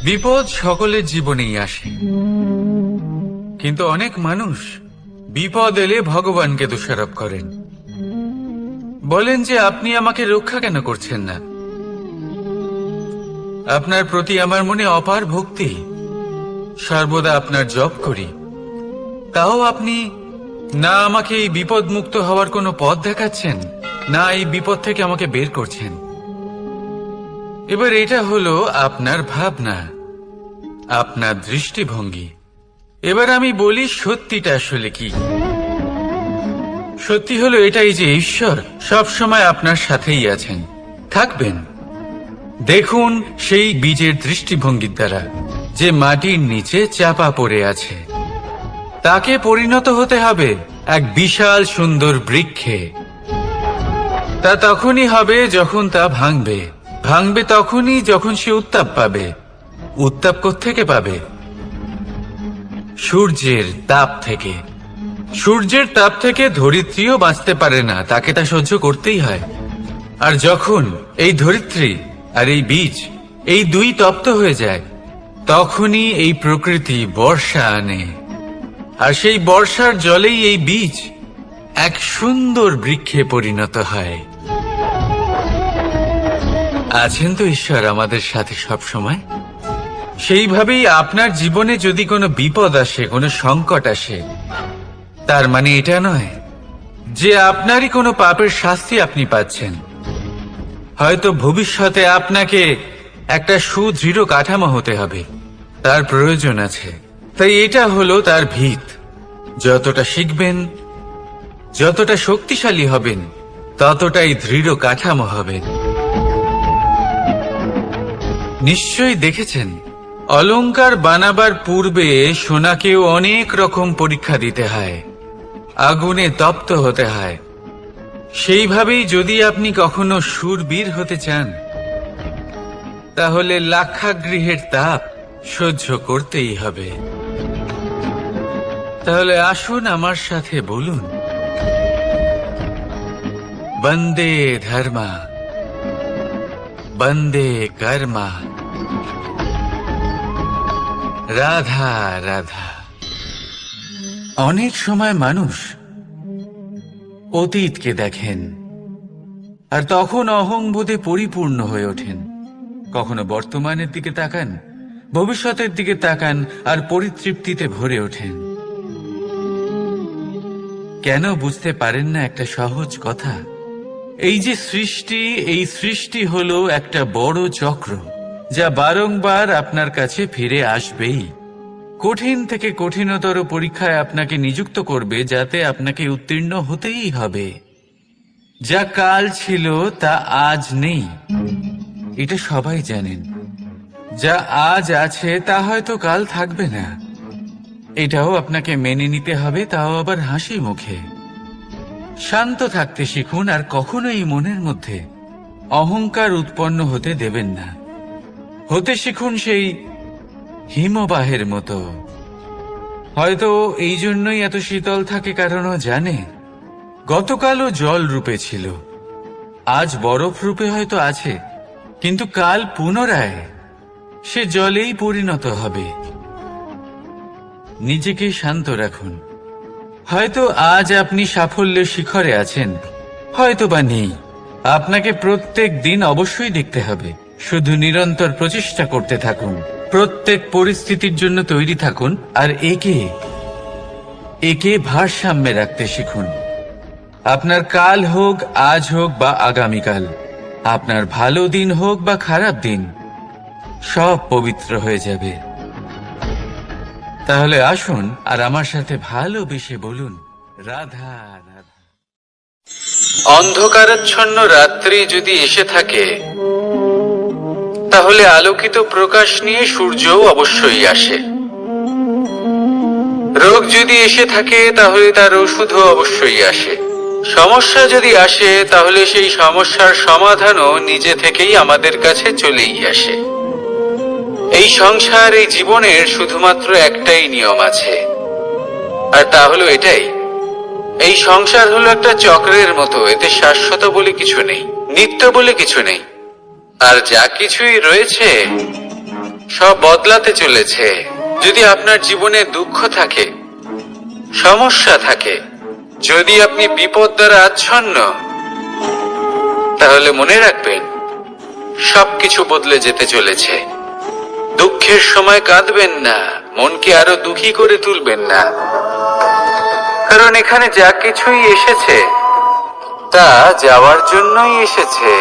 বিপদ সকলের জীবনেই আসে, কিন্তু অনেক মানুষ বিপদ এলে ভগবানকে দোষারোপ করেন। বলেন যে আপনি আমাকে রক্ষা কেন করছেন না? আপনার প্রতি আমার মনে অপার ভক্তি, সর্বদা আপনার জপ করি, তাও আপনি না আমাকে এই বিপদ মুক্ত হওয়ার কোনো পথ দেখাচ্ছেন, না এই বিপদ থেকে আমাকে বের করছেন। এবার এটা হলো আপনার ভাবনা, আপনার দৃষ্টিভঙ্গি। এবার আমি বলি সত্যিটা আসলে কি। সত্যি হলো এটাই যে ঈশ্বর সব সময় আপনার সাথেই আছেন, থাকবেন। দেখুন সেই বীজের দৃষ্টিভঙ্গির দ্বারা যে মাটির নিচে চাপা পড়ে আছে, তাকে পরিণত হতে হবে এক বিশাল সুন্দর বৃক্ষে। তা তখনই হবে যখন তা ভাঙবে, ভাঙবে তখনই যখন সে উত্তাপ পাবে। উত্তাপ কোত্থেকে পাবে? সূর্যের তাপ থেকে। সূর্যের তাপ থেকে ধরিত্রীও বাঁচতে পারে না, তাকে তা সহ্য করতেই হয়। আর যখন এই ধরিত্রী আর এই বীজ এই দুই তপ্ত হয়ে যায়, তখনই এই প্রকৃতি বর্ষা আনে। আর সেই বর্ষার জলেই এই বীজ এক সুন্দর বৃক্ষে পরিণত হয়। আছেন তো ঈশ্বর আমাদের সাথে সব সময়। সেইভাবেই আপনার জীবনে যদি কোনো বিপদ আসে, কোনো সংকট আসে, তার মানে এটা নয় যে আপনারই কোনো পাপের শাস্তি আপনি পাচ্ছেন। হয়তো ভবিষ্যতে আপনাকে একটা সুদৃঢ় কাঠামো হতে হবে, তার প্রয়োজন আছে। তাই এটা হলো তার ভিত। যতটা শিখবেন, যতটা শক্তিশালী হবেন, ততটাই দৃঢ় কাঠামো হবেন। নিশ্চয়ই দেখেছেন, অলংকার বানাবার পূর্বে সোনাকেও অনেক রকম পরীক্ষা দিতে হয়, আগুনে তপ্ত হতে হয়। সেইভাবেই যদি আপনি কখনো শূরবীর হতে চান, তাহলে লাক্ষাগৃহের তাপ সহ্য করতেই হবে। তাহলে আসুন আমার সাথে বলুন, বন্দে ধর্মা, বন্দে কর্মা, রাধা রাধা। অনেক সময় মানুষ অতীতকে দেখেন আর তখন অহংবোধে পরিপূর্ণ হয়ে ওঠেন। কখনো বর্তমানের দিকে তাকান, ভবিষ্যতের দিকে তাকান আর পরিতৃপ্তিতে ভরে ওঠেন। কেন বুঝতে পারেন না একটা সহজ কথা? এই যে সৃষ্টি, এই সৃষ্টি হলো একটা বড় চক্র, যা বারংবার আপনার কাছে ফিরে আসবেই। কঠিন থেকে কঠিনতর পরীক্ষায় আপনাকে নিযুক্ত করবে, যাতে আপনাকে উত্তীর্ণ হতেই হবে। যা কাল ছিল তা আজ নেই, এটা সবাই জানেন। যা আজ আছে তা হয়তো কাল থাকবে না, এটাও আপনাকে মেনে নিতে হবে, তাও আবার হাসি মুখে। শান্ত থাকতে শিখুন আর কখনোই মনের মধ্যে অহংকার উৎপন্ন হতে দেবেন না। হতে শিখুন সেই হিমবাহের মতো। হয়তো এই জন্যই এত শীতল থাকে, কারণ ও জানে গতকালও জল রূপে ছিল, আজ বরফ রূপে হয়তো আছে, কিন্তু কাল পুনরায় সে জলেই পরিণত হবে। নিজেকে শান্ত রাখুন। হয়তো আজ আপনি সাফল্যের শিখরে আছেন, হয়তো বা নেই। আপনাকে প্রত্যেক দিন অবশ্যই দেখতে হবে। শুধু নিরন্তর প্রচেষ্টা করতে থাকুন, প্রত্যেক পরিস্থিতির জন্য তৈরি থাকুন, আর একে ভারসাম্যে রাখতে শিখুন। আপনার কাল হোক, আজ হোক বা আগামীকাল, আপনার ভালো দিন হোক বা খারাপ দিন, সব পবিত্র হয়ে যাবে। তাহলে আসুন আর আমার সাথে ভালোবেসে বলুন, রাধা রাধা। অন্ধকারাচ্ছন্ন রাত্রি যদি এসে থাকে, তাহলে আলোকিত প্রকাশ নিয়ে সূর্যও অবশ্যই আসে। রোগ যদি এসে থাকে, তাহলে তার ওষুধও অবশ্যই আসে। সমস্যা যদি আসে, তাহলে সেই সমস্যার সমাধানও নিজে থেকেই আমাদের কাছে চলেই আসে। এই সংসার, এই জীবনের শুধুমাত্র একটাই নিয়ম আছে, আর তা হলো এটাই, এই সংসার হলো একটা চক্রের মতো, এতে শাশ্বত বলে কিছু নেই, নিত্য বলে কিছু নেই। আর যা কিছুই রয়েছে সব বদলাতে চলেছে। যদি আপনার জীবনে দুঃখ থাকে, সমস্যা থাকে, যদি আপনি বিপদ দ্বারা আচ্ছন্ন, তাহলে মনে রাখবেন সবকিছু বদলে যেতে চলেছে। দুঃখের সময় কাঁদবেন না, মনকে আরো দুঃখী করে তুলবেন না, কারণ এখানে যা কিছুই এসেছে তা যাওয়ার জন্যই এসেছে।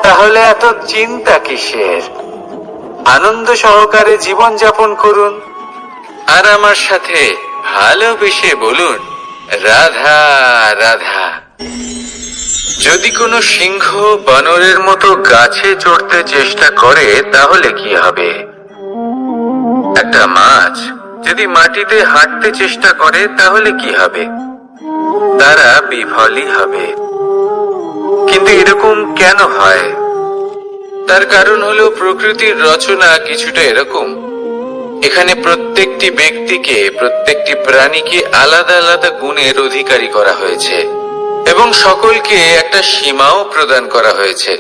তাহলে এত চিন্তা কিসের? আনন্দ সহকারে জীবন যাপন করুন আর আমার সাথে ভালোবেসে বলুন রাধা রাধা। যদি কোনো সিংহ বানরের মতো গাছে চড়তে চেষ্টা করে তাহলে কি হবে? একটা মাছ যদি মাটিতে হাঁটতে চেষ্টা করে তাহলে কি হবে? তারা বিফলই হবে। কিন্তু এরকম কেন হয়? তার কারণ হলো প্রকৃতির রচনা কিছুটা এরকম। এখানে প্রত্যেকটি ব্যক্তিকে, প্রত্যেকটি প্রাণীকে আলাদা আলাদা গুণের অধিকারী করা হয়েছে এবং সকলকে একটা সীমাও প্রদান করা হয়েছে।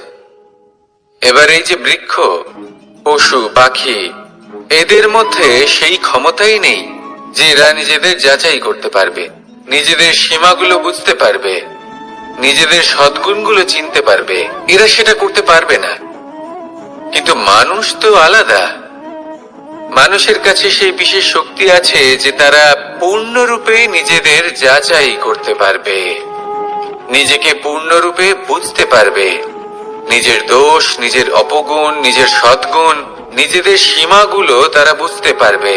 এবার এই যে বৃক্ষ, পশু, পাখি, এদের মধ্যে সেই ক্ষমতাই নেই যে এরা নিজেদের যাচাই করতে পারবে, নিজেদের সীমাগুলো বুঝতে পারবে, নিজেদের সদ্গুণগুলো চিনতে পারবে। এরা সেটা করতে পারবে না। কিন্তু মানুষ তো আলাদা। মানুষের কাছে সেই বিশেষ শক্তি আছে যে তারা পূর্ণরূপে নিজেদের যাচাই করতে পারবে, নিজেকে পূর্ণরূপে বুঝতে পারবে, নিজের দোষ, নিজের অপগুণ, নিজের সদ্গুণ, নিজেদের সীমাগুলো তারা বুঝতে পারবে।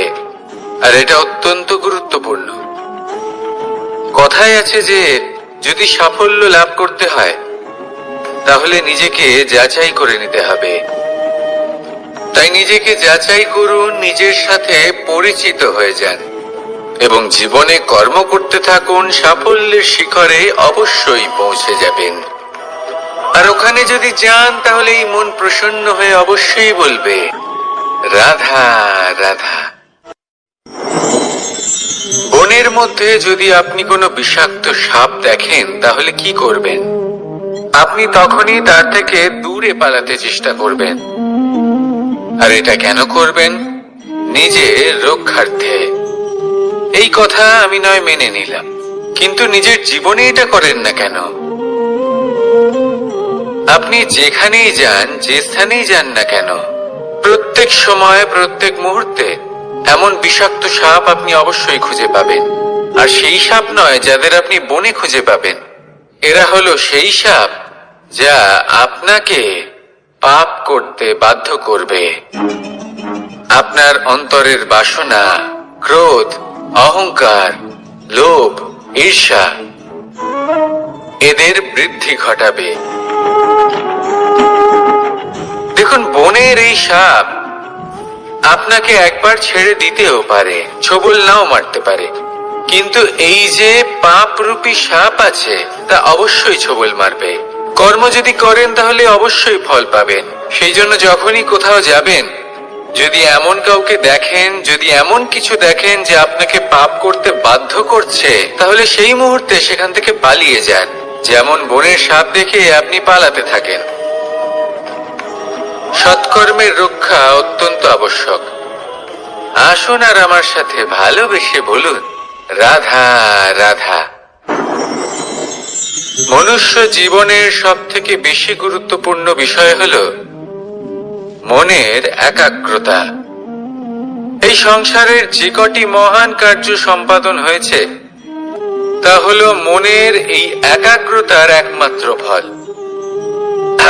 আর এটা অত্যন্ত গুরুত্বপূর্ণ। কথায় আছে যে যদি সাফল্য লাভ করতে হয় তাহলে নিজেকে যাচাই করে নিতে হবে। তাই নিজেকে যাচাই করুন, নিজের সাথে পরিচিত হয়ে যান এবং জীবনে কর্ম করতে থাকুন। সাফল্যের শিখরে অবশ্যই পৌঁছে যাবেন। আর ওখানে যদি যান তাহলে এই মন প্রসন্ন হয়ে অবশ্যই বলবে রাধা রাধা। বনের মধ্যে যদি আপনি কোনো বিষাক্ত সাপ দেখেন তাহলে কি করবেন? আপনি তখনই তার থেকে দূরে পালাতে চেষ্টা করবেন। আর এটা কেন করবেন? নিজের রক্ষার্থে। এই কথা আমি নয় মেনে নিলাম, কিন্তু নিজের জীবনে এটা করেন না কেন? আপনি যেখানেই যান, যে স্থানেই যান না কেন, প্রত্যেক সময়, প্রত্যেক মুহূর্তে এমন বিষাক্ত সাপ আপনি অবশ্যই খুঁজে পাবেন। আর সেই সাপ নয় যাদের আপনি বনে খুঁজে পাবেন, এরা হলো সেই সাপ যা আপনাকে পাপ করতে বাধ্য করবে। আপনার অন্তরের বাসনা, ক্রোধ, অহংকার, লোভ, ঈর্ষা, এদের বৃদ্ধি ঘটাবে। দেখুন, বনের এই সাপ আপনাকে একবার ছেড়ে দিতেও পারে, ছোবল নাও মারতে পারে, কিন্তু এই যে পাপরূপী সাপ আছে তা অবশ্যই ছোবল মারবে। কর্ম যদি করেন তাহলে অবশ্যই ফল পাবেন। সেই জন্য যখনই কোথাও যাবেন, যদি এমন কাউকে দেখেন, যদি এমন কিছু দেখেন যে আপনাকে পাপ করতে বাধ্য করছে, তাহলে সেই মুহূর্তে সেখান থেকে পালিয়ে যান। যেমন বনের সাপ দেখে আপনি পালাতে থাকেন। সৎকর্মের রক্ষা অত্যন্ত আবশ্যক। আসুন আর আমার সাথে ভালোবেসে বলুন রাধা রাধা। মনুষ্য জীবনের সব থেকে বেশি গুরুত্বপূর্ণ বিষয় হলো মনের একাগ্রতা। এই সংসারের যে কটি মহান কার্য সম্পাদন হয়েছে তা হলো মনের এই একাগ্রতার একমাত্র ফল।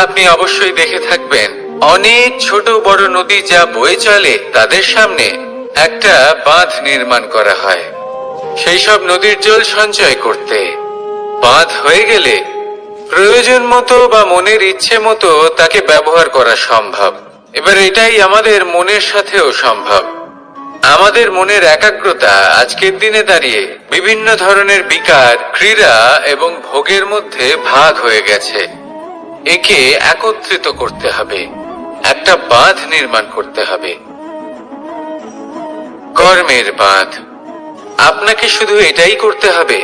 আপনি অবশ্যই দেখে থাকবেন, অনেক ছোট বড় নদী যা বয়ে চলে তাদের সামনে একটা বাঁধ নির্মাণ করা হয় সেই সব নদীর জল সঞ্চয় করতে। বাঁধ হয়ে গেলে প্রয়োজন মতো বা মনের ইচ্ছে মতো তাকে ব্যবহার করা সম্ভব। এবার এটাই আমাদের মনের সাথেও সম্ভব। আমাদের মনের একাগ্রতা আজকের দিনে দাঁড়িয়ে বিভিন্ন ধরনের বিকার, ক্রীড়া এবং ভোগের মধ্যে ভাগ হয়ে গেছে। একে একত্রিত করতে হবে, একটা বাঁধ নির্মাণ করতে হবে, কর্মের বাঁধ। আপনাকে শুধু এটাই করতে হবে,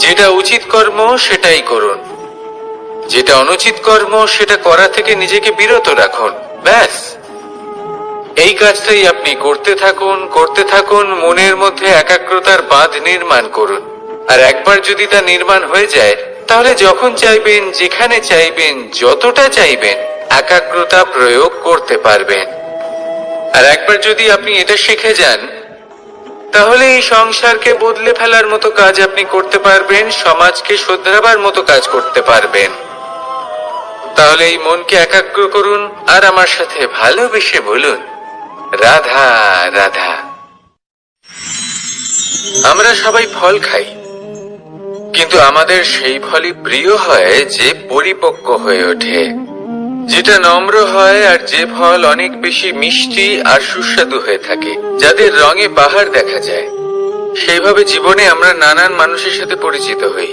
যেটা উচিত কর্ম সেটাই করুন, যেটা অনুচিত কর্ম সেটা করা থেকে নিজেকে বিরত রাখুন। ব্যাস, এই কাজটাই আপনি করতে থাকুন, মনের মধ্যে একাগ্রতার বাঁধ নির্মাণ করুন। আর একবার যদি তা নির্মাণ হয়ে যায়, তাহলে যখন চাইবেন, যেখানে চাইবেন, যতটা চাইবেন, একাগ্রতা প্রয়োগ করতে পারবেন। আর একবার যদি আপনি এটা শিখে যান, তাহলে এই সংসারকে বদলে ফেলার মতো কাজ আপনি করতে পারবেন, সমাজকে শোধরাবার মতো কাজ করতে পারবেন। তাহলে এই মনকে একাগ্র করুন আর আমার সাথে ভালোবেসে বলুন, রাধা রাধা। আমরা সবাই ফল খাই, কিন্তু আমাদের সেই ফলই প্রিয় হয় যে পরিপক্ক হয়ে ওঠে, যেটা নম্র হয়, আর যে ফল অনেক বেশি মিষ্টি আর সুস্বাদু হয়ে থাকে, যাদের রঙে বাহার দেখা যায়। সেইভাবে জীবনে আমরা নানান মানুষের সাথে পরিচিত হই,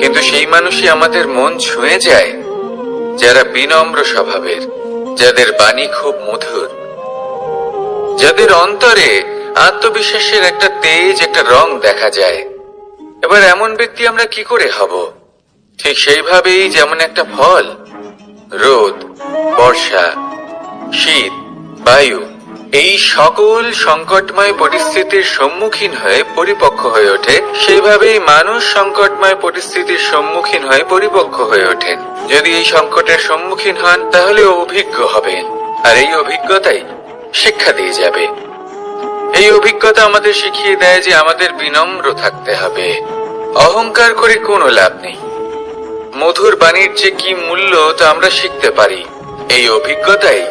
কিন্তু সেই মানুষই আমাদের মন ছুঁয়ে যায় যারা বিনম্র স্বভাবের, যাদের বাণী খুব মধুর, যাদের অন্তরে আত্মবিশ্বাসের একটা তেজ, একটা রং দেখা যায়। এবার এমন ব্যক্তি আমরা কি করে হব? ঠিক সেইভাবেই যেমন একটা ফল রোদ, বর্ষা, শীত, বায়ু এই সকল সংকটময় পরিস্থিতির সম্মুখীন হয়ে পরিপক্ক হয়ে ওঠে, সেইভাবেই মানুষ সংকটময় পরিস্থিতির সম্মুখীন হয়ে পরিপক্ক হয়ে ওঠেন। যদি এই সংকটের সম্মুখীন হন, তাহলে অভিজ্ঞ হবেন, আর এই অভিজ্ঞতাই শিক্ষা দিয়ে যাবে। এই অভিজ্ঞতা আমাদের শিখিয়ে দেয় যে আমাদের বিনম্র থাকতে হবে। অহংকার করে কোনো লাভ নেই। মধুর বাণীর যে কি মূল্য তা আমরা শিখতে পারি। এই অভিজ্ঞতাই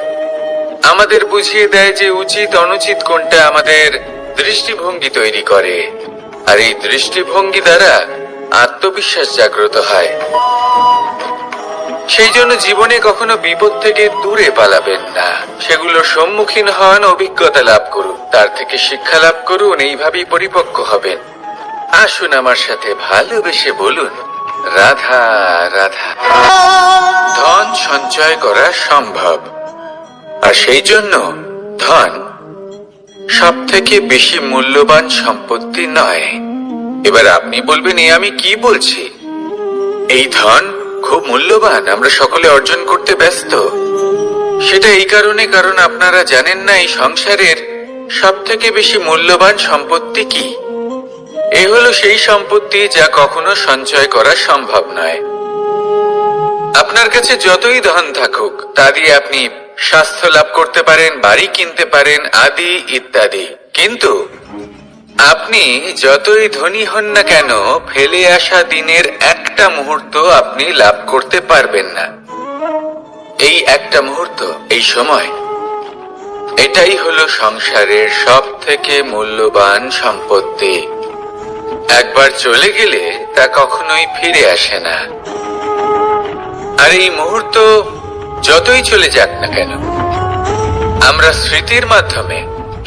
আমাদের বুঝিয়ে দেয় যে উচিত অনুচিত কোনটা, আমাদের দৃষ্টিভঙ্গি তৈরি করে, আর এই দৃষ্টিভঙ্গি দ্বারা আত্মবিশ্বাস জাগ্রত হয়। সেই জন্য জীবনে কখনো বিপদ থেকে দূরে পালাবেন না, সেগুলোর সম্মুখীন হন, অভিজ্ঞতা লাভ করুন, তার থেকে শিক্ষা লাভ করুন, এইভাবেই পরিপক্ক হবেন। আসুন আমার সাথে ভালোবেসে বলুন, রাধা রাধা। ধন সঞ্চয় করা সম্ভব, আর সেই জন্য ধন সব থেকে বেশি মূল্যবান সম্পত্তি নয়। এবার আপনি বলবেন, এ আমি কি বলছি? এই ধন খুব মূল্যবান, আমরা সকলে অর্জন করতে ব্যস্ত। সেটা এই কারণে, কারণ আপনারা জানেন না এই সংসারের সব থেকে বেশি মূল্যবান সম্পত্তি কি। এ হলো সেই সম্পত্তি যা কখনো সঞ্চয় করা সম্ভব নয়। আপনার কাছে যতই ধন থাকুক, তা দিয়ে আপনি স্বাস্থ্য লাভ করতে পারেন, বাড়ি কিনতে পারেন, আদি ইত্যাদি, কিন্তু আপনি যতই ধনী হন না কেন, ফেলে আসা দিনের একটা মুহূর্ত আপনি লাভ করতে পারবেন না। এই একটা মুহূর্ত, এই সময়, এটাই হলো সংসারের সব থেকে মূল্যবান সম্পত্তি। একবার চলে গেলে তা কখনোই ফিরে আসে না। আর এই মুহূর্ত যতই চলে যাক না কেন, আমরা স্মৃতির মাধ্যমে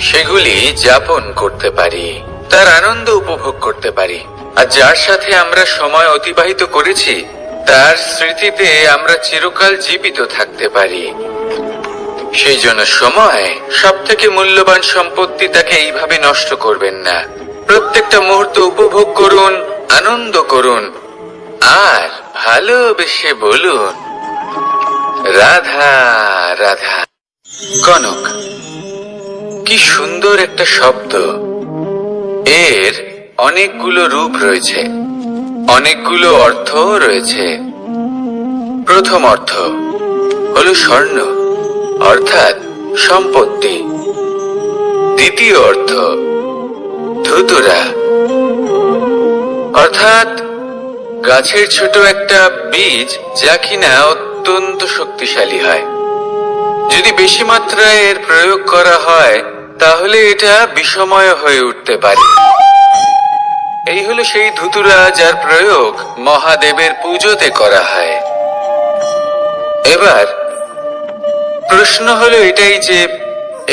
সেগুলি যাপন করতে পারি, তার আনন্দ উপভোগ করতে পারি। আর যার সাথে আমরা সময় অতিবাহিত করেছি, তার স্মৃতিতে আমরা চিরকাল জীবিত থাকতে পারি। সেই জন্য সময় সব থেকে মূল্যবান সম্পত্তি, তাকে এইভাবে নষ্ট করবেন না। প্রত্যেকটা মুহূর্ত উপভোগ করুন, আনন্দ করুন, আর ভালোবেসে বলুন, রাধা রাধা। কনক, কি সুন্দর একটা শব্দ। এর অনেকগুলো রূপ রয়েছে, অনেকগুলো অর্থ রয়েছে। প্রথম অর্থ হলো স্বর্ণ, অর্থাৎ সম্পত্তি। দ্বিতীয় অর্থ ধুতুরা, অর্থাৎ গাছের ছোট একটা বীজ, যা কিনা অত্যন্ত শক্তিশালী হয়। যদি বেশি মাত্রায় এর প্রয়োগ করা হয়, তাহলে এটা বিষময় হয়ে উঠতে পারে। এই হলো সেই ধুতুরা যার প্রয়োগ মহাদেবের পুজোতে করা হয়। এবার প্রশ্ন হলো এটাই যে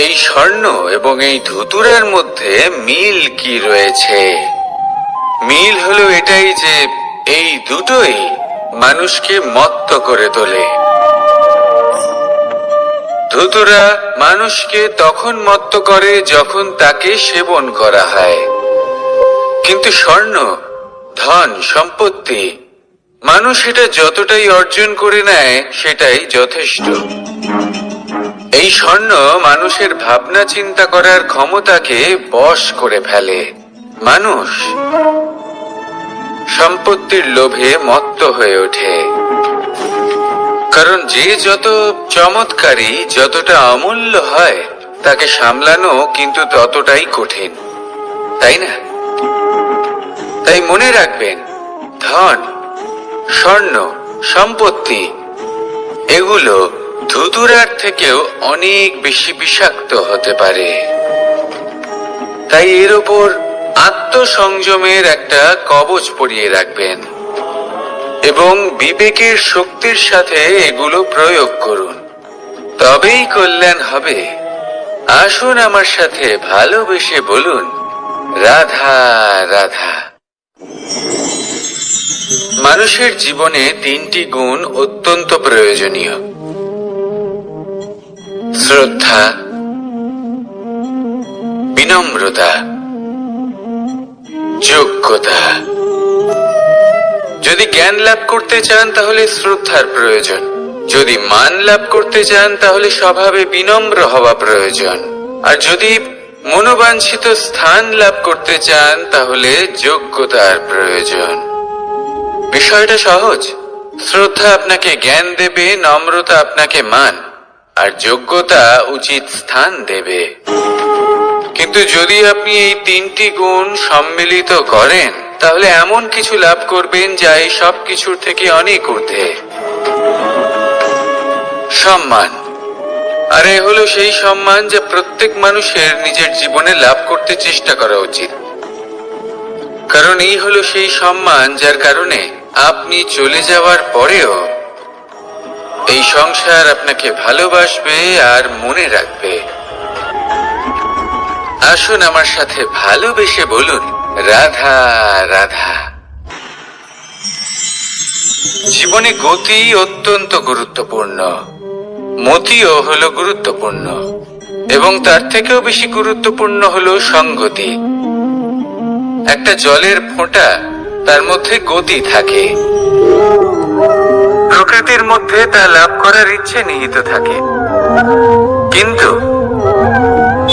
এই স্বর্ণ এবং এই ধুতুরার মধ্যে মিল কি রয়েছে? মিল হলো এটাই যে এই দুটোই মানুষকে মত্ত করে তোলে। ধুতুরা মানুষকে তখন মত্ত করে যখন তাকে সেবন করা হয়, কিন্তু স্বর্ণ ধন সম্পত্তি, মানুষ এটা যতটাই অর্জন করে নেয় সেটাই যথেষ্ট। এই স্বর্ণ মানুষের ভাবনা চিন্তা করার ক্ষমতাকে বশ করে ফেলে। মানুষ সম্পত্তির লোভে মত্ত হয়ে ওঠে, কারণ যে যত চমৎকারী, যতটা অমূল্য হয়, তাকে সামলানো কিন্তু ততটাই কঠিন, তাই না? তাই মনে রাখবেন, ধন, স্বর্ণ, সম্পত্তি এগুলো ধুতুরার থেকেও অনেক বেশি বিষাক্ত হতে পারে। তাই এর ওপর আত্মসংযমের একটা কবচ পরিয়ে রাখবেন এবং বিবেকের শক্তির সাথে এগুলো প্রয়োগ করুন, তবেই কল্যাণ হবে। আসুন আমার সাথে ভালোবেসে বলুন, রাধা রাধা। মানুষের জীবনে 3টি গুণ অত্যন্ত প্রয়োজনীয়: শ্রদ্ধা, বিনম্রতা, যোগ্যতা। যদি জ্ঞান লাভ করতে চান তাহলে শ্রদ্ধার প্রয়োজন, যদি মান লাভ করতে চান তাহলে স্বভাবে বিনম্র হওয়া প্রয়োজন, আর যদি মনোবাঞ্ছিত স্থান লাভ করতে চান তাহলে যোগ্যতার প্রয়োজন। বিষয়টা সহজ। শ্রদ্ধা আপনাকে জ্ঞান দেবে, নম্রতা আপনাকে মান, আর যোগ্যতা উচিত স্থান দেবে। কিন্তু যদি আপনি এই 3টি গুণ সম্মিলিত করেন তাহলে এমন কিছু লাভ করবেন যা এই সব কিছুর থেকে অনেক ঊর্ধ্বে: সম্মান। আর এ হলো সেই সম্মান যা প্রত্যেক মানুষের নিজের জীবনে লাভ করতে চেষ্টা করা উচিত, কারণ এই হলো সেই সম্মান যার কারণে আপনি চলে যাওয়ার পরেও এই সংসার আপনাকে ভালোবাসবে আর মনে রাখবে। আসুন আমার সাথে ভালোবেসে বলুন, রাধা রাধা। জীবনে গতি অত্যন্ত গুরুত্বপূর্ণ, মতিও হলো গুরুত্বপূর্ণ, এবং তার থেকেও বেশি গুরুত্বপূর্ণ হলো সংগতি। একটা জলের ফোঁটা, তার মধ্যে গতি থাকে, প্রকৃতির মধ্যে তা লাভ করার ইচ্ছে নিহিত থাকে, কিন্তু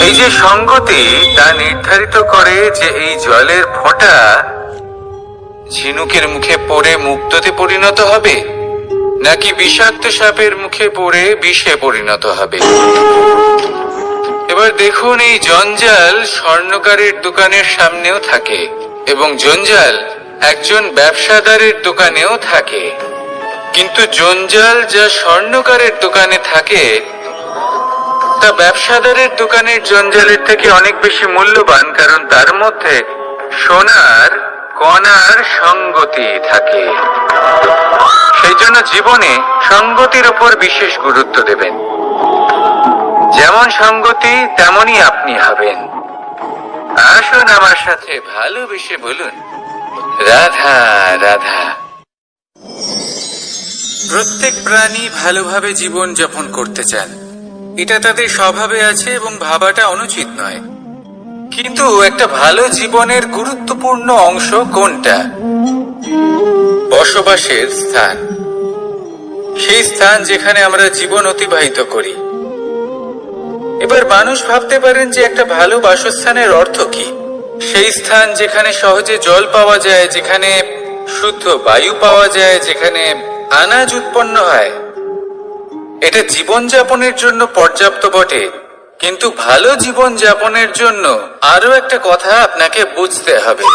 এই যে সংগতি তা নির্ধারিত করে যে এই জলের ফোঁটা ঝিনুকের মুখে পড়ে মুক্ততে পরিণত হবে নাকি বিষাক্ত সাপের মুখে পড়ে বিষে পরিণত হবে। এবার দেখুন, এই জঞ্জাল স্বর্ণকারের দোকানের সামনেও থাকে এবং জঞ্জাল একজন ব্যবসাদারের দোকানেও থাকে, কিন্তু জঞ্জাল যা স্বর্ণকারের দোকানে থাকে তা ব্যবসাদারের দোকানের জঞ্জালের থেকে অনেক বেশি মূল্যবান, কারণ তার মধ্যে সোনার কণার সঙ্গতি থাকে। সেই জন্য জীবনে সঙ্গতির উপর বিশেষ গুরুত্ব দেবেন। যেমন সঙ্গতি তেমনই আপনি হবেন। আসুন আমার সাথে ভালোবেসে বলুন, রাধা রাধা। প্রত্যেক প্রাণী ভালোভাবে জীবন যাপন করতে চান, এটা তাদের স্বভাবে আছে এবং ভাবাটা অনুচিত নয়। কিন্তু একটা ভালো জীবনের গুরুত্বপূর্ণ অংশ কোনটা? বসবাসের স্থান। সেই স্থান যেখানে আমরা জীবন অতিবাহিত করি। এবার মানুষ ভাবতে পারেন যে একটা ভালো বাসস্থানের অর্থ কি? সেই স্থান যেখানে সহজে জল পাওয়া যায়, যেখানে শুদ্ধ বায়ু পাওয়া যায়, যেখানে আনাজ উৎপন্ন হয়। এটা জীবনযাপনের জন্য পর্যাপ্ত বটে, কিন্তু ভালো জীবন যাপনের জন্য আরো একটা কথা আপনাকে বুঝতে হবে।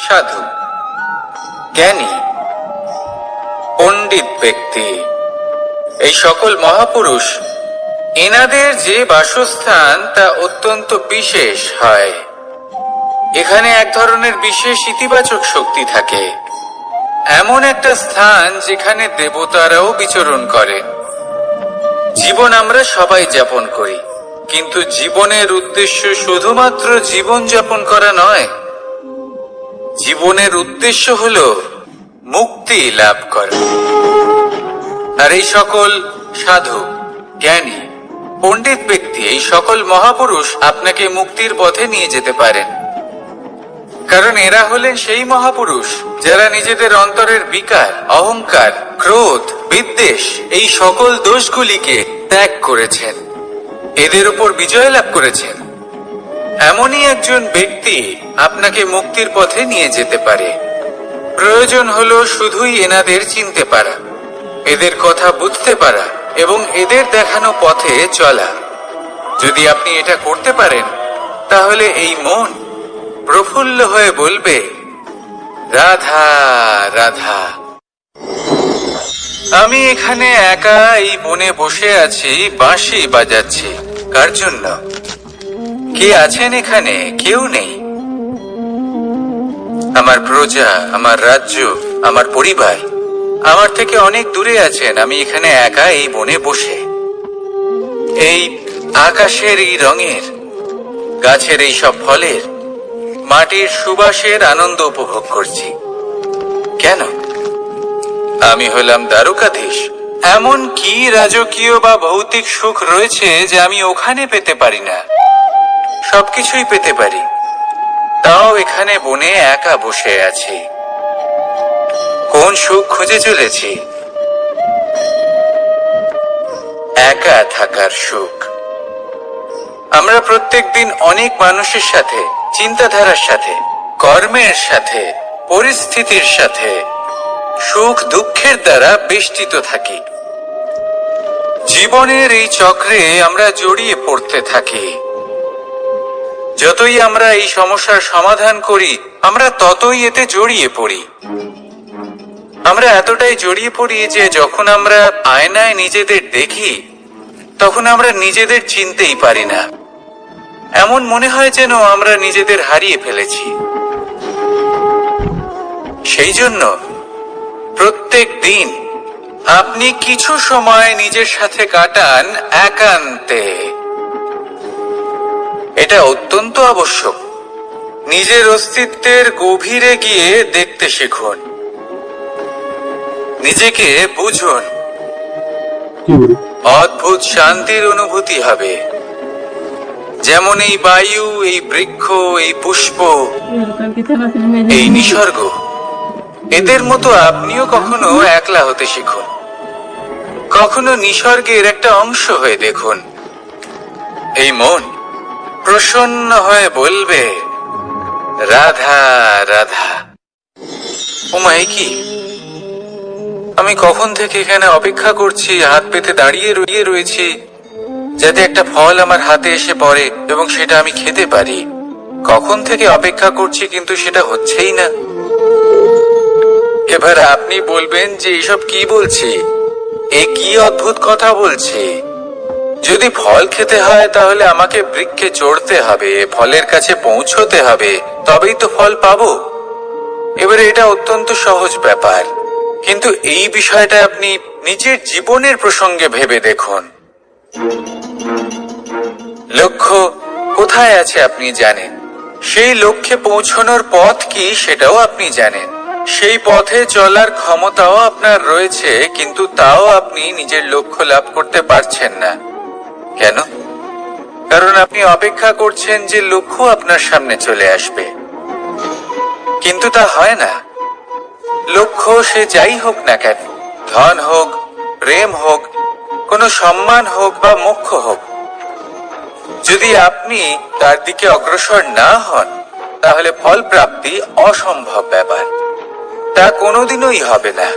সাধু, জ্ঞানী, পণ্ডিত ব্যক্তি, এই সকল মহাপুরুষ, এনাদের যে বাসস্থান তা অত্যন্ত বিশেষ হয়। এখানে এক ধরনের বিশেষ ইতিবাচক শক্তি থাকে, এমন একটা স্থান যেখানে দেবতারাও বিচরণ করে। জীবন আমরা সবাই যাপন করি, কিন্তু জীবনের উদ্দেশ্য শুধুমাত্র জীবন যাপন করা নয়। জীবনের উদ্দেশ্য হলো মুক্তি লাভ করা। আর এই সকল সাধু, জ্ঞানী, পণ্ডিত ব্যক্তি, এই সকল মহাপুরুষ আপনাকে মুক্তির পথে নিয়ে যেতে পারেন। কারণ এরা হলেন সেই মহাপুরুষ যারা নিজেদের অন্তরের বিকার, অহংকার, ক্রোধ, বিদ্বেষ এই সকল দোষগুলিকে ত্যাগ করেছেন, এদের উপর বিজয় লাভ করেছেন। এমনই একজন ব্যক্তি আপনাকে মুক্তির পথে নিয়ে যেতে পারে। প্রয়োজন হলো শুধুই এনাদের চিনতে পারা, এদের কথা বুঝতে পারা এবং এদের দেখানো পথে চলা। যদি আপনি এটা করতে পারেন, তাহলে এই মন প্রফুল্ল হয়ে বলবে, রাধা রাধা। আমি এখানে একা এই বনে বসে আছি, বাঁশি বাজাচ্ছি। কার জন্য? কে আছেন এখানে? কেউ নেই। আমার প্রজা, আমার রাজ্য, আমার পরিবার আমার থেকে অনেক দূরে আছেন। আমি এখানে একা এই বনে বসে এই আকাশের এই রঙের, গাছের এই সব ফলের, মাটির সুবাসের আনন্দ উপভোগ করছি। কেন? আমি হলাম দ্বারকাধীশ। এমন কি রাজকীয় বা ভৌতিক সুখ রয়েছে যে আমি ওখানে পেতে পারি না? সবকিছুই পেতে পারি, তাও এখানে বনে একা বসে আছি। কোন সুখ খুঁজে চলেছি? একা থাকার সুখ। আমরা প্রত্যেকদিন অনেক মানুষের সাথে, চিন্তাধারার সাথে, কর্মের সাথে, পরিস্থিতির সাথে, সুখ দুঃখের দ্বারা বেষ্টিত থাকি। জীবনের এই চক্রে আমরা জড়িয়ে পড়তে থাকি। যতই আমরা এই সমস্যার সমাধান করি, আমরা ততই এতে জড়িয়ে পড়ি। আমরা এতটাই জড়িয়ে পড়ি যে যখন আমরা আয়নায় নিজেদের দেখি, তখন আমরা নিজেদের চিনতেই পারি না। এমন মনে হয় যেন আমরা নিজেদের হারিয়ে ফেলেছি। সেই জন্য প্রত্যেক দিন আপনি কিছু সময় নিজের সাথে কাটান একান্তে। এটা অত্যন্ত আবশ্যক। নিজের অস্তিত্বের গভীরে গিয়ে দেখতে শিখুন, নিজেকে বুঝুন। অদ্ভুত শান্তির অনুভূতি হবে। যেমন এই বায়ু, এই বৃক্ষ, এই পুষ্প, এই নিসর্গ, এদের মতো আপনিও কখনো একলা হতে শিখুন। কখনো নিসর্গের একটা অংশ হয়ে দেখুন। এই মন প্রসন্ন হয়ে বলবে, রাধা রাধা। ওমাই কি, আমি কখন থেকে এখানে অপেক্ষা করছি, হাত পেতে দাঁড়িয়ে রয়েছি যাতে একটা ফল আমার হাতে এসে পড়ে এবং সেটা আমি খেতে পারি। কখন থেকে অপেক্ষা করছি, কিন্তু সেটা হচ্ছেই না। এবার আপনি বলবেন যে এসব কি বলছি, এ কি অদ্ভুত কথা বলছি। যদি ফল খেতে হয় তাহলে আমাকে বৃক্ষে চড়তে হবে, ফলের কাছে পৌঁছতে হবে, তবেই তো ফল পাবো। এবারে এটা অত্যন্ত সহজ ব্যাপার, কিন্তু এই বিষয়টা আপনি নিজের জীবনের প্রসঙ্গে ভেবে দেখুন। লক্ষ্য কোথায় আছে আপনি জানেন, সেই লক্ষ্যে পৌঁছানোর পথ কি সেটাও আপনি জানেন, সেই পথে চলার ক্ষমতাও আপনার রয়েছে, কিন্তু তাও আপনি নিজের লক্ষ্য লাভ করতে পারছেন না। কেন? কারণ আপনি অপেক্ষা করছেন যে লক্ষ্য আপনার সামনে চলে আসবে, কিন্তু তা হয় না। লক্ষ্য সে যাই হোক না কেন, ধন হোক, প্রেম হোক, কোনো সম্মান হোক বা মোক্ষ হোক, যদি আপনি তার দিকে অগ্রসর না হন, তাহলে ফল প্রাপ্তি অসম্ভব ব্যাপার। তা কোনোদিনই হবে না।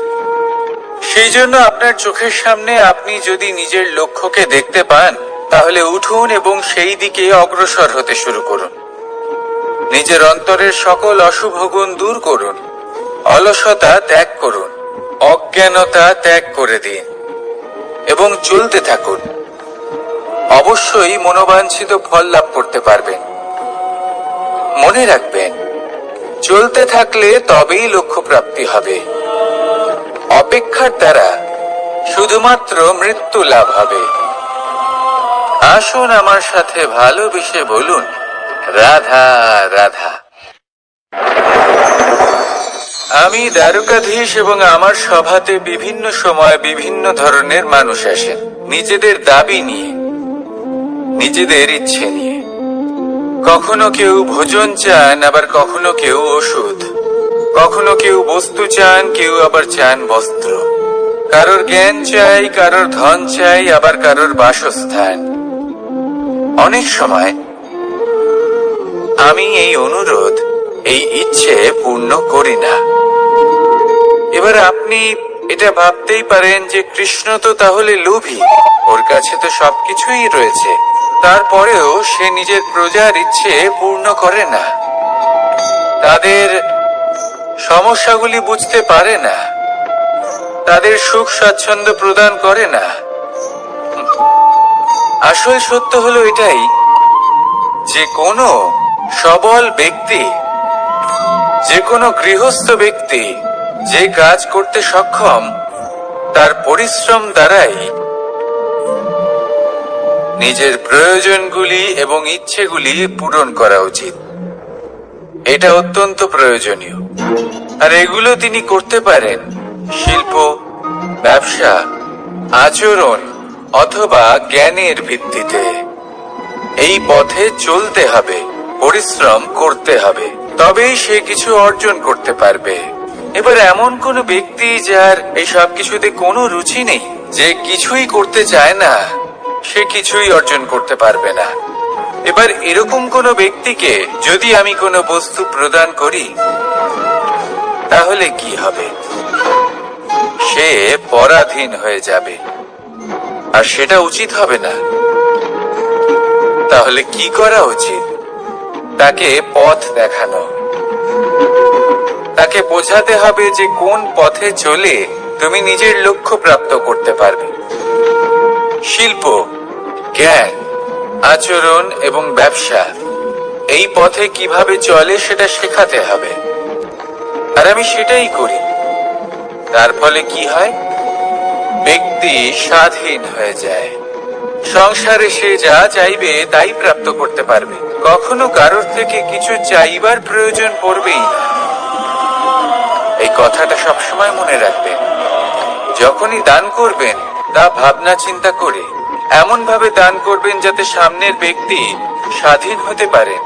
সেই জন্য আপনার চোখের সামনে আপনি যদি নিজের লক্ষ্যকে দেখতে পান, তাহলে উঠুন এবং সেই দিকে অগ্রসর হতে শুরু করুন। নিজের অন্তরের সকল অশুভ গুণ দূর করুন, অলসতা ত্যাগ করুন, অজ্ঞানতা ত্যাগ করে দিন এবং চলতে থাকুন। অবশ্যই মনোবাঞ্ছিত ফল লাভ করতে পারবেন। মনে রাখবেন, চলতে থাকলে তবেই লক্ষ্য প্রাপ্তি হবে। অপেক্ষার দ্বারা শুধুমাত্র মৃত্যু লাভ হবে। আসুন আমার সাথে ভালোবেসে বলুন, রাধা রাধা। আমি দ্বারকাধীশ এবং আমার সভাতে বিভিন্ন সময় বিভিন্ন ধরনের মানুষ আসেন, নিজেদের দাবি নিয়ে, নিজেদের ইচ্ছে নিয়ে। কখনো কেউ ভোজন চান, আবার কখনো কেউ ওষুধ, কখনো কেউ বস্তু চান, কেউ আবার চান বস্ত্র। কারোর জ্ঞান চাই, কারোর ধন চাই, আবার কারোর বাসস্থান। অনেক সময় আমি এই অনুরোধ, এই ইচ্ছে পূর্ণ করি না। এবার আপনি এটা ভাবতেই পারেন যে কৃষ্ণ তো তাহলে লোভী, ওর কাছে তো সবকিছুই রয়েছে, তারপরেও সে নিজের প্রজার ইচ্ছে পূর্ণ করে না, তাদের সমস্যাগুলি বুঝতে পারে না, তাদের সুখ স্বাচ্ছন্দ্য প্রদান করে না। আসল সত্য হলো এটাই যে কোনো সবল ব্যক্তি, যে কোনো গৃহস্থ ব্যক্তি যে কাজ করতে সক্ষম, তার পরিশ্রম দ্বারাই নিজের প্রয়োজনগুলি এবং ইচ্ছেগুলি পূরণ করা উচিত। এটা অত্যন্ত প্রয়োজনীয়। আর এগুলো তিনি করতে পারেন শিল্প, ব্যবসা, আচরণ অথবা জ্ঞানের ভিত্তিতে। এই পথে চলতে হবে, পরিশ্রম করতে হবে, তবেই সে কিছু অর্জন করতে পারবে। এবার এমন কোন ব্যক্তি যার এই সব কিছুতে কোনো রুচি নেই, যে কিছুই করতে চায় না, সে কিছুই অর্জন করতে পারবে না। এবার এরকম কোন ব্যক্তিকে যদি আমি কোনো বস্তু প্রদান করি, তাহলে কি হবে? সে পরাধীন হয়ে যাবে, আর সেটা উচিত হবে না। তাহলে কি করা উচিত? তাকে পথ দেখানো, তাকে বোঝাতে হবে যে কোন পথে চলে তুমি নিজের লক্ষ্য প্রাপ্ত করতে পারবে। শিল্প, জ্ঞান, আচরণ এবং ব্যবসা, এই পথে কিভাবে চলে সেটা শেখাতে হবে। আর আমি সেটাই করি। তার ফলে কি হয়? ব্যক্তি স্বাধীন হয়ে যায়। সংসারে সে যা চাইবে তাই প্রাপ্ত করতে পারবে, কখনো কারোর থেকে কিছু চাইবার প্রয়োজন পড়বেই না। এই কথাটা সবসময় মনে রাখবেন। যখনই দান করবেন, তা ভাবনা চিন্তা করে এমন ভাবে দান করবেন যাতে সামনের ব্যক্তি স্বাধীন হতে পারেন,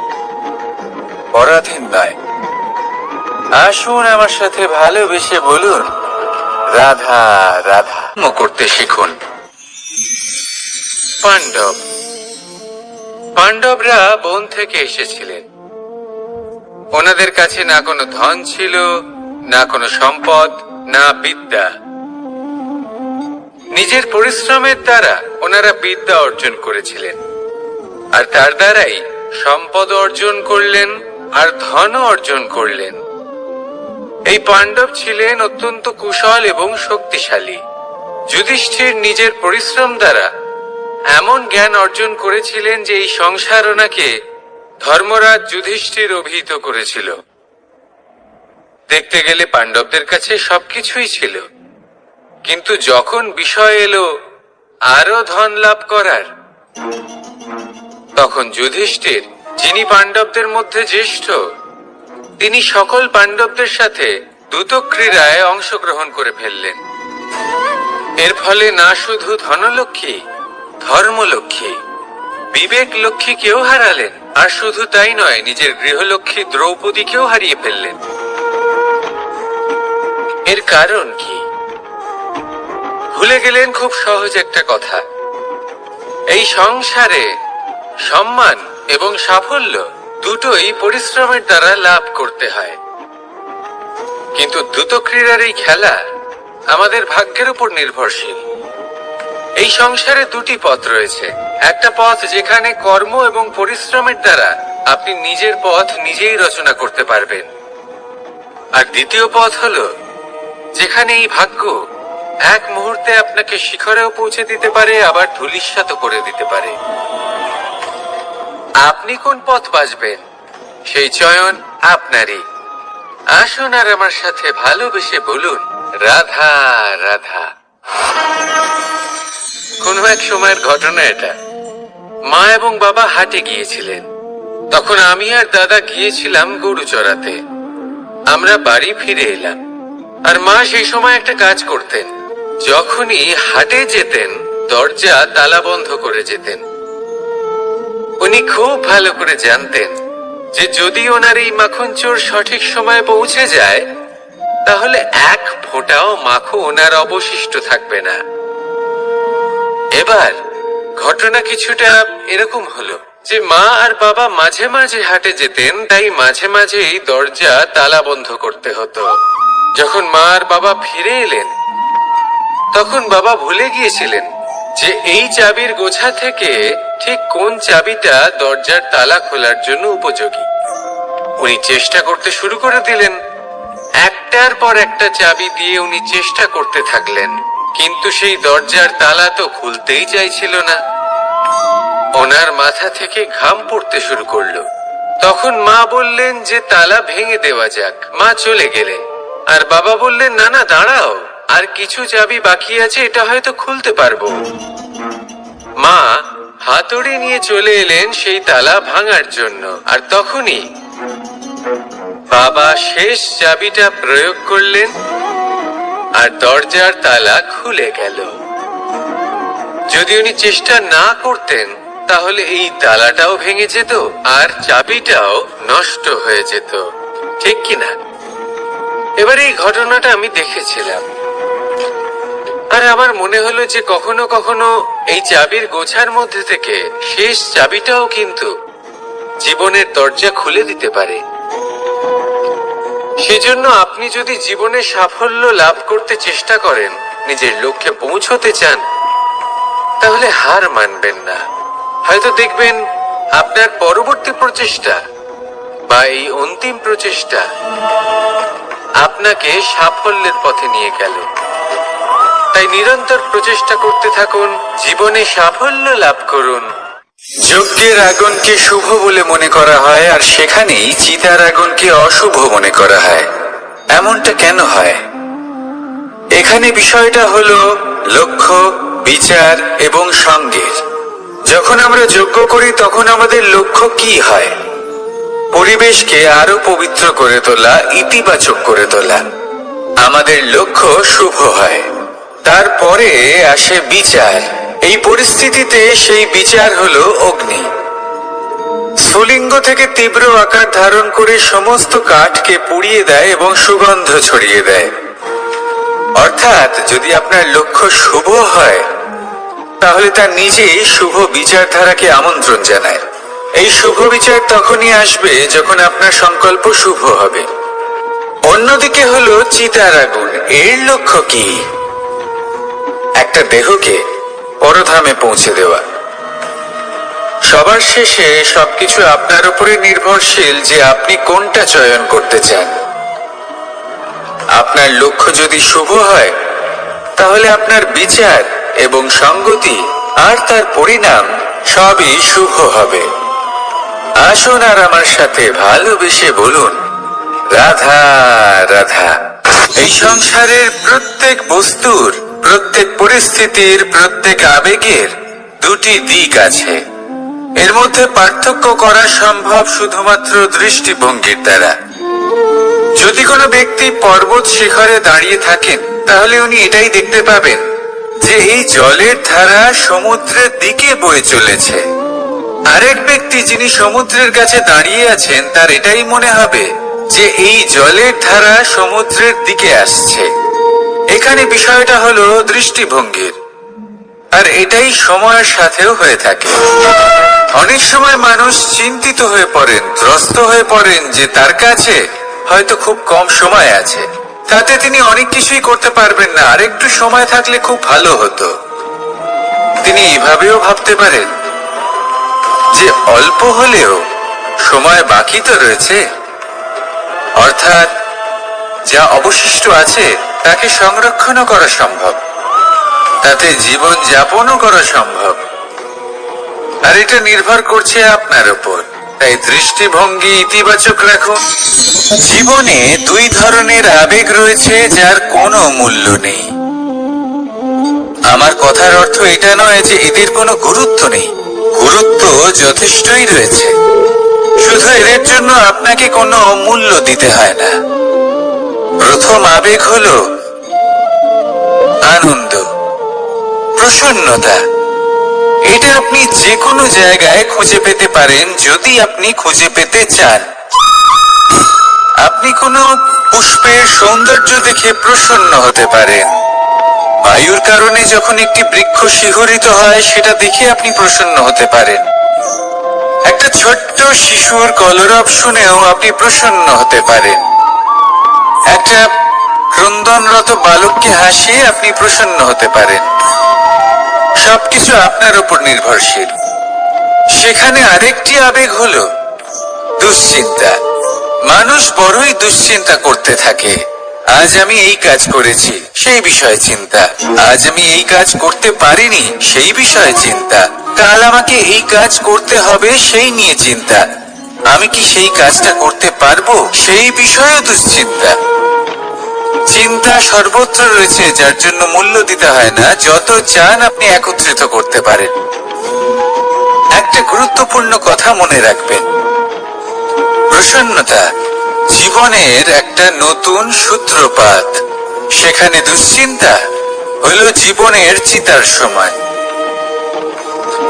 পরাধীন নয়। আসুন আমার সাথে ভালোবেসে বলুন, রাধা রাধা করতে শিখুন। পাণ্ডব, পাণ্ডবরা বন থেকে এসেছিলেন। ওনাদের কাছে না কোনো ধন ছিল, না কোনো সম্পদ, না বিদ্যা। নিজের পরিশ্রমের দ্বারা ওনারা বিদ্যা অর্জন করেছিলেন, আর তার দ্বারাই সম্পদ অর্জন করলেন আর ধনও অর্জন করলেন। এই পাণ্ডব ছিলেন অত্যন্ত কুশল এবং শক্তিশালী। যুধিষ্ঠির নিজের পরিশ্রম দ্বারা এমন জ্ঞান অর্জন করেছিলেন যে এই সংসার ওনাকে ধর্মরাজ যুধিষ্ঠির অভিহিত করেছিল। দেখতে গেলে পাণ্ডবদের কাছে সবকিছুই ছিল, কিন্তু যখন বিষয় এলো আরো ধন লাভ করার, তখন যুধিষ্ঠির, যিনি পাণ্ডবদের মধ্যে জ্যেষ্ঠ, তিনি সকল পাণ্ডবদের সাথে দ্রুত ক্রীড়ায় অংশগ্রহণ করে ফেললেন। এর ফলে না শুধু ধনলক্ষ্মী, ধর্মলক্ষ্মী, বিবেক লক্ষ্মী কেউ হারালেন, আর শুধু তাই নয়, নিজের গৃহলক্ষ্মী দ্রৌপদীকেও হারিয়ে ফেললেন। এর কারণ কি? ভুলে গেলেন খুব সহজ একটা কথা। এই সংসারে সম্মান এবং সাফল্য দুটোই পরিশ্রমের দ্বারা লাভ করতে হয়, কিন্তু দ্রুত ক্রীড়ার এই খেলা আমাদের ভাগ্যের উপর নির্ভরশীল। এই সংসারে দুটি পথ রয়েছে। একটা পথ যেখানে কর্ম এবং পরিশ্রমের দ্বারা আপনি নিজের পথ নিজেই রচনা করতে পারবেন, আর দ্বিতীয় পথ হলো যেখানে এই ভাগ্য এক মুহূর্তে আপনাকে শিখরেও পৌঁছে দিতে পারে, আবার ধূলিসাৎ করে দিতে পারে। আপনি কোন পথ বাছবেন, সেই চয়ন আপনারই। আসুন আর আমার সাথে ভালোবেসে বলুন, রাধা রাধা। কোনো এক সময়ের ঘটনা এটা। মা এবং বাবা হাটে গিয়েছিলেন। তখন আমি আর দাদা গিয়েছিলাম গরু চড়াতে। আমরা বাড়ি ফিরে এলাম, আর মা সেই সময় একটা কাজ করতেন। যখনই হাটে যেতেন, দরজা তালা বন্ধ করে যেতেন। উনি খুব ভালো করে জানতেন যে যদি ওনার এই মাখন চোর সঠিক সময়ে পৌঁছে যায় তাহলে এক ফোঁটাও মাখন ওনার অবশিষ্ট থাকবে না। এবার ঘটনা কিছুটা এরকম হলো যে মা আর বাবা মাঝে মাঝে হাটে যেতেন, তাই মাঝে মাঝেই দরজা তালা বন্ধ করতে হতো। যখন মা আর বাবা ফিরে এলেন তখন বাবা ভুলে গিয়েছিলেন যে এই চাবির গোছা থেকে ঠিক কোন চাবিটা দরজার তালা খোলার জন্য উপযোগী। উনি চেষ্টা করতে শুরু করে দিলেন। একটার পর একটা চাবি দিয়ে উনি চেষ্টা করতে থাকলেন, কিন্তু সেই দরজার তালা তো খুলতেই চাইছিল না। ওনার মাথা থেকে ঘাম পড়তে শুরু করলো। তখন মা বললেন যে তালা ভেঙে দেওয়া যাক। মা চলে গেলেন আর বাবা বললেন না না দাঁড়াও, আর কিছু চাবি বাকি আছে, এটা হয়তো খুলতে পারবো। মা হাতুড়ি নিয়ে চলে এলেন সেই তালা ভাঙার জন্য, আর তখনই বাবা শেষ চাবিটা প্রয়োগ করলেন আর দরজার তালা খুলে গেল। যদি উনি চেষ্টা না করতেন তাহলে এই তালাটাও ভেঙে যেত আর চাবিটাও নষ্ট হয়ে যেত, ঠিক কিনা? এবার এই ঘটনাটা আমি দেখেছিলাম আর আমার মনে হলো যে কখনো কখনো এই চাবির গোছার মধ্যে থেকে শেষ চাবিটাও কিন্তু জীবনের দরজা খুলে দিতে পারে। সেজন্য আপনি যদি জীবনে সাফল্য লাভ করতে চেষ্টা করেন, নিজের লক্ষ্যে পৌঁছতে চান, তাহলে হার মানবেন না। হয়তো দেখবেন আপনার পরবর্তী প্রচেষ্টা বা এই অন্তিম প্রচেষ্টা আপনাকে সাফল্যের পথে নিয়ে গেল। তাই নিরন্তর প্রচেষ্টা করতে থাকুন, জীবনে সাফল্য লাভ করুন। যজ্ঞের আগুনকে শুভ বলে মনে করা হয় আর সেখানেই চিতার আগুনকে অশুভ মনে করা হয়। এমনটা কেন হয়? এখানে বিষয়টা হলো লক্ষ্য, বিচার এবং সঙ্গের। যখন আমরা যজ্ঞ করি তখন আমাদের লক্ষ্য কি হয়? পরিবেশকে আরো পবিত্র করে তোলা, ইতিবাচক করে তোলা। আমাদের লক্ষ্য শুভ হয়। তারপরে আসে বিচার। এই পরিস্থিতিতে সেই বিচার হলো অগ্নি। স্ফুলিঙ্গ থেকে তীব্র আকার ধারণ করে সমস্ত কাঠকে পুড়িয়ে দেয় এবং সুগন্ধ ছড়িয়ে দেয়। অর্থাৎ যদি আপনার লক্ষ্য শুভ হয় তাহলে তা নিজেই শুভ বিচারধারাকে আমন্ত্রণ জানায়। এই শুভ বিচার তখনই আসবে যখন আপনার সংকল্প শুভ হবে। অন্যদিকে হলো চিতার আগুন। এর লক্ষ্য কি? একটা দেহকে পরধামে পৌঁছে দেওয়া। সবার শেষে সবকিছু আপনার উপরে নির্ভরশীল যে আপনি কোনটা চয়ন করতে চান। আপনার লক্ষ্য যদি শুভ হয় তাহলে আপনার বিচার এবং সঙ্গতি আর তার পরিণাম সবই শুভ হবে। আসুন আর আমার সাথে ভালোবেসে বলুন, রাধা রাধা। এই সংসারের প্রত্যেক বস্তুর, প্রত্যেক পরিস্থিতির, প্রত্যেক আবেগের দুটি দিক আছে। এর মধ্যে পার্থক্য করা সম্ভব শুধুমাত্র দৃষ্টিভঙ্গির দ্বারা। যদি কোনো ব্যক্তি পর্বত শিখরে দাঁড়িয়ে থাকেন তাহলে উনি এটাই দেখতে পাবেন যে এই জলের ধারা সমুদ্রের দিকে বয়ে চলেছে। আরেক ব্যক্তি যিনি সমুদ্রের কাছে দাঁড়িয়ে আছেন তার এটাই মনে হবে যে এই জলের ধারা সমুদ্রের দিকে আসছে। এখানে বিষয়টা হলো দৃষ্টিভঙ্গির, আর এটাই সময়ের সাথেও হয়ে থাকে। অনেক সময় মানুষ চিন্তিত হয়ে পড়েন, ত্রস্ত হয়ে পড়েন যে তার কাছে হয়তো খুব কম সময় আছে, তাতে তিনি অনেক কিছুই করতে পারবেন না, আর একটু সময় থাকলে খুব ভালো হতো। তিনি এভাবেও ভাবতে পারেন যে অল্প হলেও সময় বাকি তো রয়েছে, অর্থাৎ যা অবশিষ্ট আছে তাকে সংরক্ষণও করা সম্ভব, তাতে জীবন যাপনও করা সম্ভব। আর এটা নির্ভর করছে আপনার উপর। তাই দৃষ্টিভঙ্গি ইতিবাচক রাখুন। জীবনে দুই ধরনের আবেগ রয়েছে যার কোনো মূল্য নেই। আমার কথার অর্থ এটা নয় যে এদের কোনো গুরুত্ব নেই, গুরুত্ব যথেষ্টই রয়েছে, শুধু এদের জন্য আপনাকে কোনো মূল্য দিতে হয় না। প্রথম আবেগ হলো আনন্দ, প্রসন্নতা। এটা আপনি যে কোনো জায়গায় খুঁজে পেতে পারেন যদি আপনি খুঁজে পেতে চান। আপনি কোনো পুষ্পের সৌন্দর্য দেখে প্রসন্ন হতে পারেন। বায়ুর কারণে যখন একটি বৃক্ষ শিহরিত হয় সেটা দেখে আপনি প্রসন্ন হতে পারেন। একটা ছোট্ট শিশুর কলরব শুনেও আপনি প্রসন্ন হতে পারেন। একটা ক্রন্দনরত বালককে হাসিয়ে আপনি প্রসন্ন হতে পারেন। সবকিছু আপনার উপর নির্ভরশীল। সেখানে আরেকটি আবেগ হলো দুশ্চিন্তা। মানুষ বড়ই দুশ্চিন্তা করতে থাকে। আজ আমি এই কাজ করেছি, সেই বিষয়ে চিন্তা। আজ আমি এই কাজ করতে পারিনি, সেই বিষয়ে চিন্তা। কাল আমাকে এই কাজ করতে হবে, সেই নিয়ে চিন্তা। আমি কি সেই কাজটা করতে পারবো, সেই বিষয়ে দুশ্চিন্তা। চিন্তা সর্বত্র রয়েছে, যার জন্য মূল্য দিতে হয় না। যত চান আপনি একত্রিত করতে পারেন। একটা গুরুত্বপূর্ণ কথা মনে রাখবেন, প্রসন্নতা জীবনের একটা নতুন সূত্রপাত। সেখানে দুশ্চিন্তা হলো জীবনের চিতার সময়।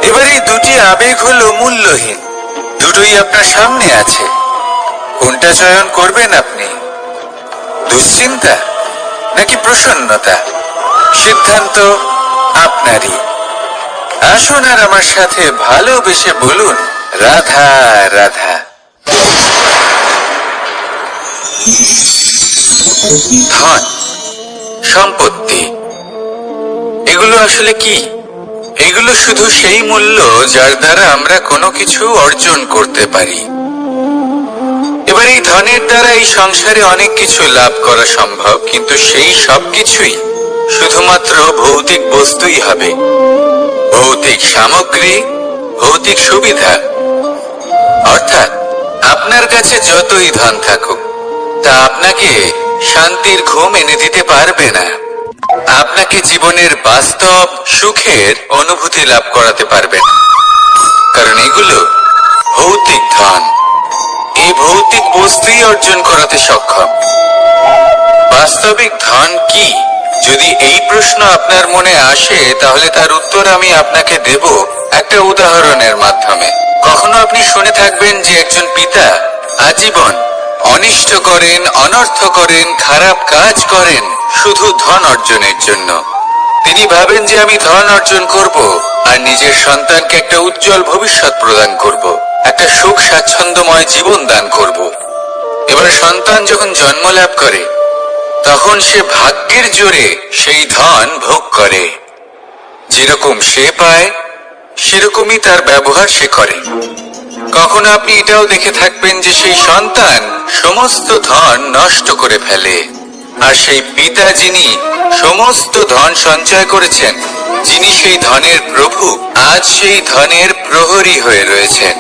এবার এই দুটি আবেগ হলো মূল্যহীন। দুটোই আপনার সামনে আছে। কোনটা চয়ন করবেন আপনি? দুশ্চিন্তা নাকি প্রসন্নতা? সিদ্ধান্ত আপনারই। আসুন আর আমার সাথে ভালোবেসে বলুন, রাধা রাধা। ধন, সম্পত্তি, এগুলো আসলে কি? এগুলো শুধু সেই মূল্য যার দ্বারা আমরা কোনো কিছু অর্জন করতে পারি। এবার এই ধনের দ্বারা এই সংসারে অনেক কিছু লাভ করা সম্ভব, কিন্তু সেই সব কিছুই শুধুমাত্র ভৌতিক বস্তুই হবে। ভৌতিক সামগ্রী, ভৌতিক সুবিধা। অর্থাৎ আপনার কাছে যতই ধন থাকুক, তা আপনাকে শান্তির ঘুম এনে দিতে পারবে না। আপনাকে জীবনের বাস্তব সুখের অনুভূতি লাভ করাতে পারবে না, কারণ এগুলো ভৌতিক ধন। এই ভৌতিক বস্তুই অর্জন করাতে সক্ষম। বাস্তবিক ধন কি? যদি এই প্রশ্ন আপনার মনে আসে, তাহলে তার উত্তর আমি আপনাকে দেব একটা উদাহরণের মাধ্যমে। কখনো আপনি শুনে থাকবেন যে একজন পিতা আজীবন অনিষ্ট করেন, অনর্থ করেন, খারাপ কাজ করেন শুধু ধন অর্জনের জন্য। তিনি ভাবেন যে আমি ধন অর্জন করব আর নিজের সন্তানকে একটা উজ্জ্বল ভবিষ্যৎ প্রদান করব, একটা সুখ স্বাচ্ছন্দ্যময় জীবন দান করব। এবার সন্তান যখন জন্ম লাভ করে, তখন সে ভাগ্যের জোরে সেই ধন ভোগ করে। যেরকম সে পায়, সেরকমই তার ব্যবহার সে করে। কখনো আপনি এটাও দেখে থাকবেন যে সেই সন্তান সমস্ত ধন নষ্ট করে ফেলে, আর সেই পিতা যিনি সমস্ত ধন সঞ্চয় করেছেন, যিনি সেই ধনের প্রভু, আজ সেই ধনের প্রহরী হয়ে রয়েছেন।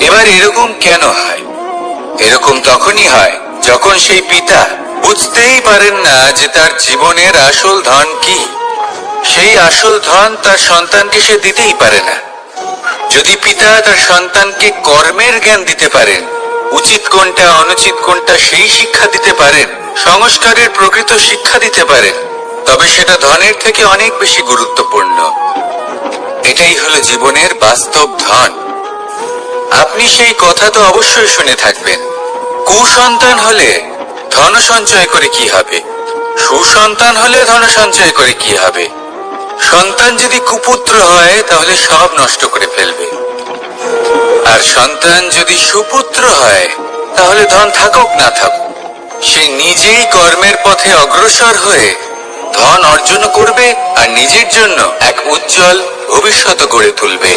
এবার এরকম কেন হয়? এরকম তখনই হয় যখন সেই পিতা বুঝতেই পারেন না যে তার জীবনের আসল ধন কি। সেই আসল ধন তার সন্তানকে সে দিতেই পারে না। যদি পিতা তার সন্তানকে কর্মের জ্ঞান দিতে পারেন, উচিত কোনটা অনুচিত কোনটা সেই শিক্ষা দিতে পারেন, সংস্কারের প্রকৃত শিক্ষা দিতে পারেন, তবে সেটা ধনের থেকে অনেক বেশি গুরুত্বপূর্ণ। এটাই হলো জীবনের বাস্তব ধন। আপনি সেই কথা তো অবশ্যই শুনে থাকবেন, কুসন্তান হলে ধন সঞ্চয় করে কি হবে, সুসন্তান হলে ধন সঞ্চয় করে কি হবে। সন্তান যদি কুপুত্র হয় তাহলে সব নষ্ট করে ফেলবে, আর সন্তান যদি সুপুত্র হয় তাহলে ধন থাকুক না থাকুক, সে নিজেই কর্মের পথে অগ্রসর হয়ে ধন অর্জন করবে আর নিজের জন্য এক উজ্জ্বল ভবিষ্যৎ গড়ে তুলবে।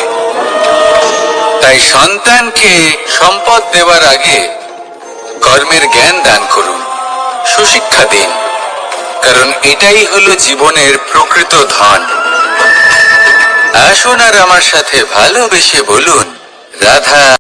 তাই সন্তানকে সম্পদ দেওয়ার আগে কর্মের জ্ঞান দান করুন, সুশিক্ষা দিন, কারণ এটাই হলো জীবনের প্রকৃত ধন। আসুন আর আমার সাথে ভালোবেসে বলুন, রাধা।